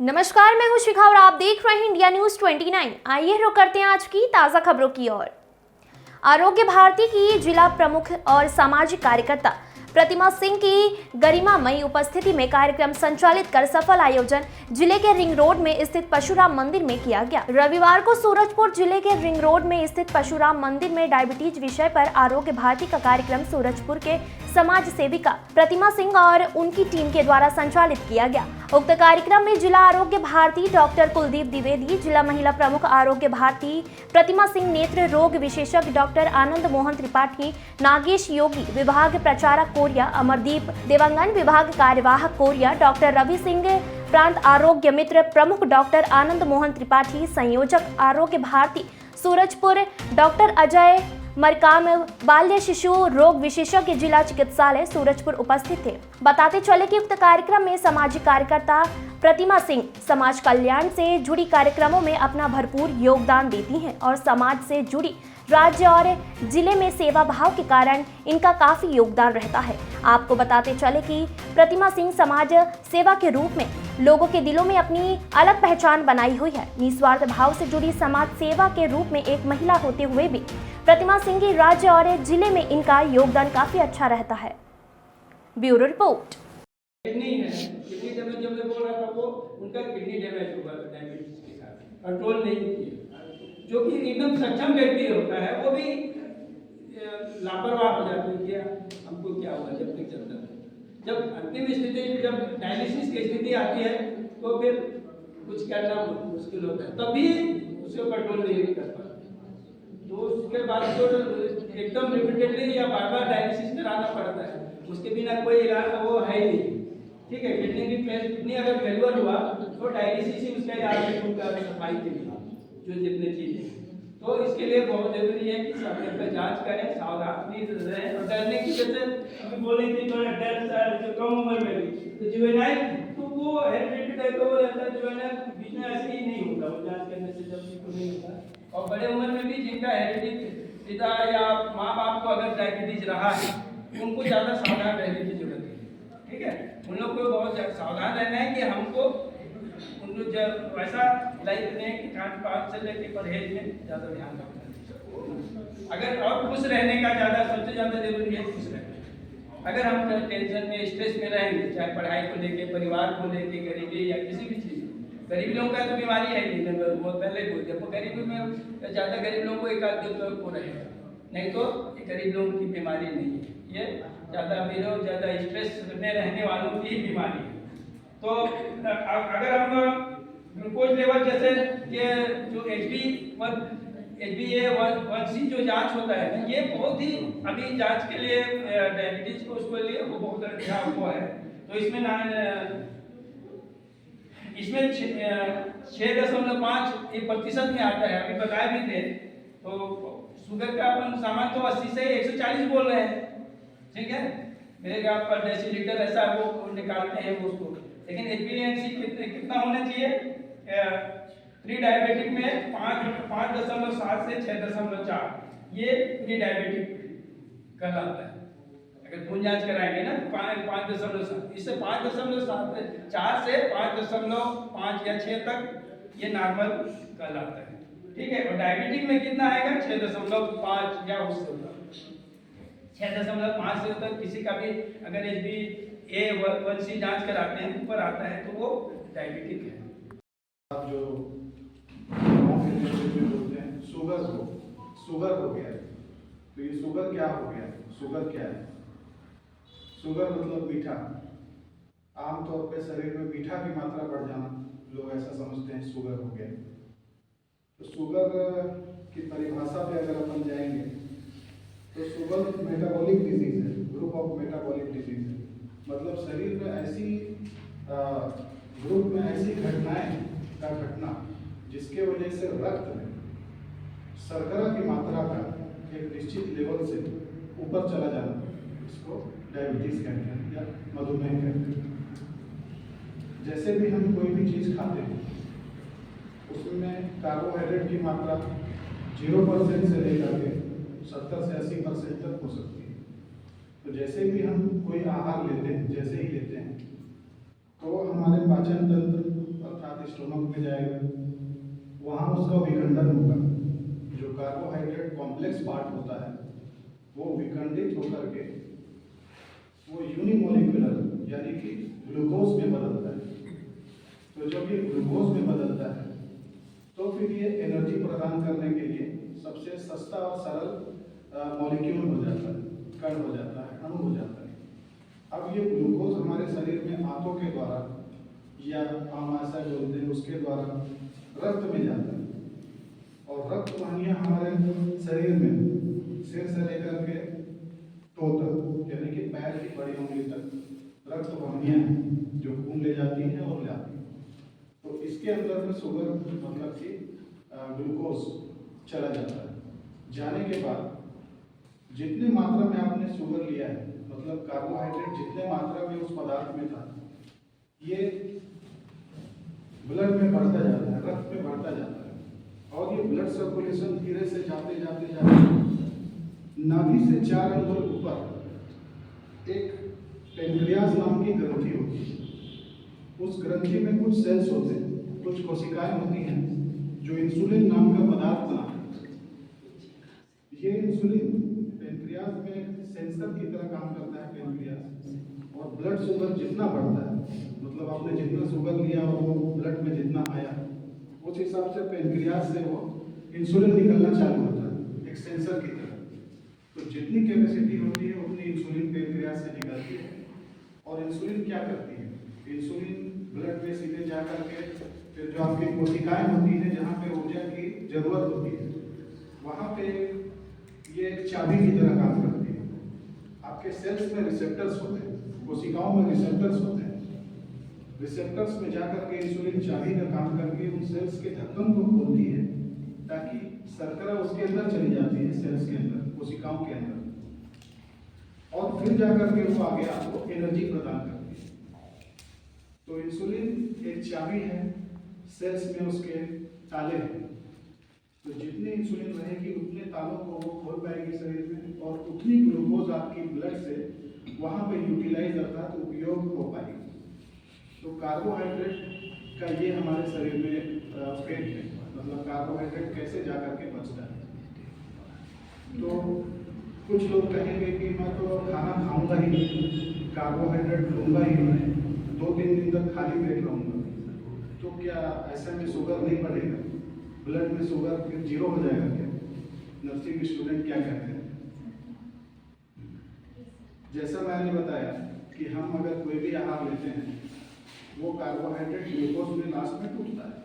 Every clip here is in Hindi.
नमस्कार, मैं हूं शिखा और आप देख रहे हैं इंडिया न्यूज 29। आइए रुक करते हैं आज की ताज़ा खबरों की ओर। आरोग्य भारती की जिला प्रमुख और सामाजिक कार्यकर्ता प्रतिमा सिंह की गरिमामयी उपस्थिति में कार्यक्रम संचालित कर सफल आयोजन जिले के रिंग रोड में स्थित परशुराम मंदिर में किया गया। रविवार को सूरजपुर जिले के रिंग रोड में स्थित परशुराम मंदिर में डायबिटीज विषय पर आरोग्य भारती का कार्यक्रम सूरजपुर के समाज सेविका प्रतिमा सिंह और उनकी टीम के द्वारा संचालित किया गया। उक्त कार्यक्रम में जिला आरोग्य भारती डॉक्टर कुलदीप द्विवेदी, जिला महिला प्रमुख आरोग्य भारती प्रतिमा सिंह, नेत्र रोग विशेषज्ञ डॉक्टर आनंद मोहन त्रिपाठी, नागेश योगी, विभाग प्रचारक कोरिया अमरदीप, देवांगन विभाग कार्यवाहक कोरिया डॉक्टर रवि सिंह, प्रांत आरोग्य मित्र प्रमुख डॉक्टर आनंद मोहन त्रिपाठी, संयोजक आरोग्य भारती सूरजपुर डॉक्टर अजय मरकाम, बाल्य शिशु रोग विशेषज्ञ जिला चिकित्सालय सूरजपुर उपस्थित थे। बताते चले कि उक्त कार्यक्रम में सामाजिक कार्यकर्ता प्रतिमा सिंह समाज कल्याण से जुड़ी कार्यक्रमों में अपना भरपूर योगदान देती हैं और समाज से जुड़ी राज्य और जिले में सेवा भाव के कारण इनका काफी योगदान रहता है। आपको बताते चले कि प्रतिमा सिंह समाज सेवा के रूप में लोगों के दिलों में अपनी अलग पहचान बनाई हुई है। निस्वार्थ भाव से जुड़ी समाज सेवा के रूप में एक महिला होते हुए भी प्रतिमा सिंह की राज्य और जिले में इनका योगदान काफी अच्छा रहता है। Bureau report. किडनी है, किडनी डैमेज जब मैं बोल रहा था वो उनका किडनी डैमेज हुआ था डायबिटीज के साथ, कंट्रोल नहीं किया। जो कि एकदम सक्षम व्यक्ति होता है वो भी लापरवाह हो जाते हैं कि हमको क्या हुआ जब तक चलता है। जब अंतिम स्थिति, जब डायलिसिस की स्थिति आती है तो फिर कुछ करना मुश्किल होता है, तभी उसको कंट्रोल नहीं कर पाते। तो उसके बाद तो एकदम रिपीटेडली या बार बार डायलिसिस कराना पड़ता है, उसके बिना कोई इलाज वो है ही नहीं। ठीक है, किडनी अगर फेलियर हुआ तो डायलिसिस ही उसका इलाज है, उनका सफाई के लिए जो जितने चीजें। तो इसके लिए बहुत जरूरी है कि सब का जांच करें, सावधानी रहें और डरने की वजह से अभी बोल रही थी थोड़ा डर जो कम उम्र में भी तो जुवेनाइल तो वो हेरिडिटी टाइप का वो रहता है, जुवेनाइल बीच में ऐसे ही नहीं होता, वो जांच करने से जल्दी तो नहीं होता। और बड़े उम्र में भी जिनका हेरिडिटी पिता या माँ बाप को अगर डायबिटीज रहा है उनको ज़्यादा सावधान रहने की जरूरत है। ठीक है, उन लोग को बहुत सावधान रहना है कि हमको उनको जब वैसा लाइफ में कि खान पान से लेकर परहेज में ज़्यादा ध्यान रखना है। अगर और खुश रहने का ज़्यादा सबसे ज़्यादा जरूरी है खुश रहना। अगर हम टेंशन में स्ट्रेस में रहेंगे, चाहे पढ़ाई को लेके, परिवार को लेके, गरीबी या किसी भी चीज़, गरीब लोगों का तो बीमारी है नहीं, बहुत पहले बोल दिया। गरीबी में ज़्यादा गरीब लोगों को एक आध दो को रहेगा, नहीं तो गरीब लोगों की बीमारी नहीं है, ये ज़्यादा अमीरों, ज़्यादा स्ट्रेस में रहने वालों की ही बीमारी है। तो अगर हम ग्लूकोज लेवल जैसे ये जो HbA1c जो जांच होता है, ये बहुत ही अभी जांच के लिए डायबिटीज को उसके लिए वो बहुत अच्छा हुआ है। तो इसमें 6.5% में आता है, अभी बताए भी थे। तो शुगर का अपन सामान तो 80 से 140 बोल रहे हैं, ठीक है, मिलीग्राम पर डेसीलीटर ऐसा वो निकालते हैं वो उसको। लेकिन HbA1c कितना होना चाहिए? प्री डायबिटिक में 5.7 से 6.4, ये प्री डायबिटिक कहलाता है। अगर खून जांच कराएंगे ना 5.7, इससे 5.4 से 5.5 या 6 तक ये नॉर्मल कहलाता है। ठीक है, और डायबिटिक में कितना आएगा? 6.5 या उससे ऊपर, 6.5 से ऊपर किसी का भी अगर HbA1c जांच कराते हैं ऊपर आता है तो वो डायबिटिक है। आप जो बोलते हैं शुगर हो गया है, तो ये शुगर क्या हो गया? शुगर क्या है? शुगर मतलब मीठा। आमतौर पे शरीर में मीठा की मात्रा बढ़ जाना, लोग ऐसा समझते हैं शुगर हो गया। तो शुगर की परिभाषा पे अगर अपन जाएंगे तो शुगर मेटाबॉलिक डिजीज है, ग्रुप ऑफ मेटाबॉलिक डिजीज है। मतलब शरीर में ऐसी ग्रुप में ऐसी घटनाएं का घटना जिसके वजह से रक्त में शर्करा की मात्रा का एक निश्चित लेवल से ऊपर चला जाना, इसको डायबिटीज कहते हैं या मधुमेह कहते हैं। जैसे भी हम कोई भी चीज़ खाते हैं उसमें कार्बोहाइड्रेट की मात्रा 0% से लेकर के 70 से 80% तक हो सकती है। तो जैसे भी हम कोई आहार लेते हैं, जैसे ही लेते हैं तो हमारे पाचन तंत्र अर्थात जाएगा, वहाँ उसका विखंडन होगा। जो कार्बोहाइड्रेट कॉम्प्लेक्स पार्ट होता है वो विखंडित होकर के वो यूनिमोलिकुलर यानी कि ग्लूकोज में बदलता है। तो जब ये ग्लूकोज में बदलता है तो फिर ये एनर्जी प्रदान करने के लिए सबसे सस्ता और सरल मॉलिक्यूल हो जाता है, कण हो जाता है, अणु हो जाता है। अब ये ग्लूकोज हमारे शरीर में आंतों के द्वारा या हम ऐसा बोलते हैं उसके द्वारा रक्त में जाता है, और रक्त वाहिनियाँ हमारे शरीर में सिर से लेकर के टो तक यानी कि पैर की बड़ी उंगली तक रक्त वाहिनियाँ जो खून ले जाती हैं और ले आती हैं। तो इसके अंदर में शुगर मतलब कि ग्लूकोज चला जाता है। जाने के बाद जितनी मात्रा में आपने शुगर लिया है मतलब कार्बोहाइड्रेट जितने मात्रा में उस पदार्थ में था ये ब्लड में बढ़ता जाता है, रक्त में बढ़ता जाता है, और ये ब्लड सर्कुलेशन धीरे से जाते जाते जाते नाभि से 4 अंगुल ऊपर एक पेनक्रियास नाम की ग्रंथि होती है। उस ग्रंथि में कुछ सेल्स होते हैं, कुछ कोशिकाएं होती हैं जो इंसुलिन नाम का पदार्थ बनाते हैं। ये इंसुलिन पेनक्रियास में सेंसर की तरह काम करता है पेनक्रियास, और ब्लड शुगर जितना बढ़ता है मतलब आपने जितना शुगर लिया और वो ब्लड में जितना आया उस हिसाब से पेनक्रियास से वो इंसुलिन निकलना चालू होता है एक सेंसर की तरह। तो जितनी कैपेसिटी होती है उतनी इंसुलिन पेनक्रियास से निकलती है, और इंसुलिन क्या करती है, इंसुलिन ब्लड में सीधे जा करके फिर जो आपकी कोशिकाएं होती हैं जहाँ पे ऊर्जा की जरूरत होती है वहाँ पे ये एक चाबी की तरह काम करती है। आपके सेल्स में रिसेप्टर्स होते हैं, कोशिकाओं में रिसेप्टर्स होते हैं। रिसेप्टर्स में जाकर के इंसुलिन चाबी का काम करके उन सेल्स के ढक्कन को खोलती है ताकि शर्करा उसके अंदर चली जाती है, सेल्स के अंदर, कोशिकाओं के अंदर, और फिर जाकर के वो आगे आपको एनर्जी प्रदान करती है। तो इंसुलिन एक चाबी है, सेल्स में उसके ताले हैं। तो जितनी इंसुलिन रहेगी उतने तालों को वो खोल पाएगी शरीर में, और उतनी ग्लूकोज आपकी ब्लड से वहाँ पे यूटिलाइज अर्थात उपयोग हो पाएगी। तो कार्बोहाइड्रेट का ये हमारे शरीर में फेट है, मतलब कार्बोहाइड्रेट कैसे जा करके बचता है। तो कुछ लोग कहेंगे कि मैं तो खाना खाऊंगा ही नहीं, कार्बोहाइड्रेट लूँगा ही नहीं, 2-3 दिन तक खाली पेट रहूँगा, तो क्या ऐसे में शुगर नहीं बढ़ेगा, ब्लड में शुगर फिर 0 हो जाएगा क्या? नर्सिंग स्टूडेंट क्या कहते हैं? जैसा मैंने बताया कि हम अगर कोई भी आहार लेते हैं वो कार्बोहाइड्रेट ग्लूकोज में लास्ट में टूटता है,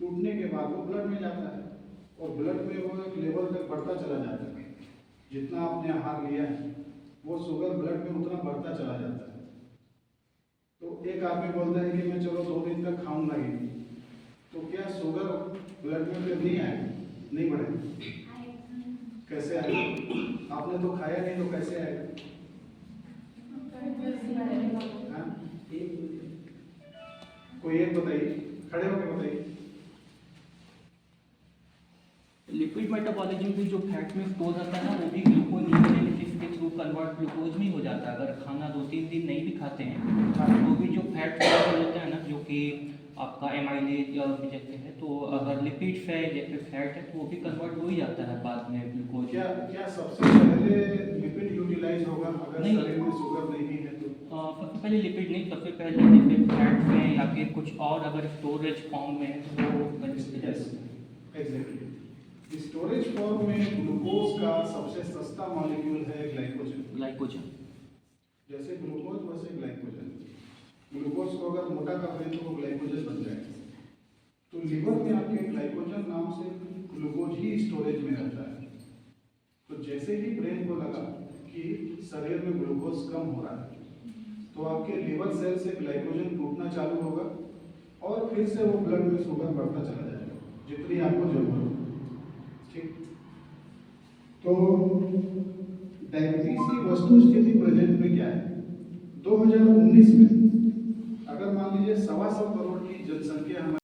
टूटने के बाद वो ब्लड में जाता है, और ब्लड में वो एक लेवल तक बढ़ता चला जाता है। जितना आपने आहार लिया है वो शुगर ब्लड में उतना बढ़ता चला जाता है। तो एक आदमी बोलता है कि मैं चलो 2 दिन तक खाऊंगा ही, तो क्या शुगर ब्लड में फिर नहीं आएगा, नहीं बढ़ेगा? कैसे आएगा? आपने तो खाया नहीं तो कैसे आएगा? कोई एक बताइए, खड़े होकर बताइए। लिपिड मेटाबॉलिज्म भी जो फैट में स्टोर रहता है ना वो भी ग्लूकोज न्यूट्रिलिसिस के थ्रू कन्वर्ट ग्लूकोज में हो जाता है। अगर खाना 2-3 दिन नहीं भी खाते हैं तो भी जो फैट होता है ना जो कि आपका एमाइलेज या कहते हैं, तो अगर लिपिड फैट या फिर फैट है तो वो भी कन्वर्ट हो ही जाता है बाद में ग्लूकोज। क्या सबसे पहले लिपिड यूटिलाइज होगा अगर नहीं, शरीर में शुगर नहीं है तो? सबसे पहले लिपिड नहीं, सबसे पहले जैसे फैट में या फिर कुछ और अगर स्टोरेज फॉर्म में है तो वो एग्जैक्टली स्टोरेज फॉर्म में ग्लूकोज का सबसे सस्ता मॉलिक्यूल है ग्लाइकोजन। जैसे ग्लूकोज वैसे ग्लाइकोजन। ग्लूकोज को अगर मोटा कर दें तो वो ग्लाइकोजन बन जाएगा। तो लिवर में आपके ग्लाइकोजन नाम से ग्लूकोज ही स्टोरेज में रहता है। तो जैसे ही ब्रेन को लगा कि शरीर में ग्लूकोज कम हो रहा है तो आपके लिवर सेल से ग्लाइकोजन टूटना चालू होगा, और फिर से वो ब्लड में शुगर बढ़ता चला जाएगा जितनी आपको जरूरत हो। ठीक, तो डायबिटीज की वस्तु स्थिति प्रेजेंट में क्या है? 2019 में अगर मान लीजिए 125 करोड़ की जनसंख्या हमारे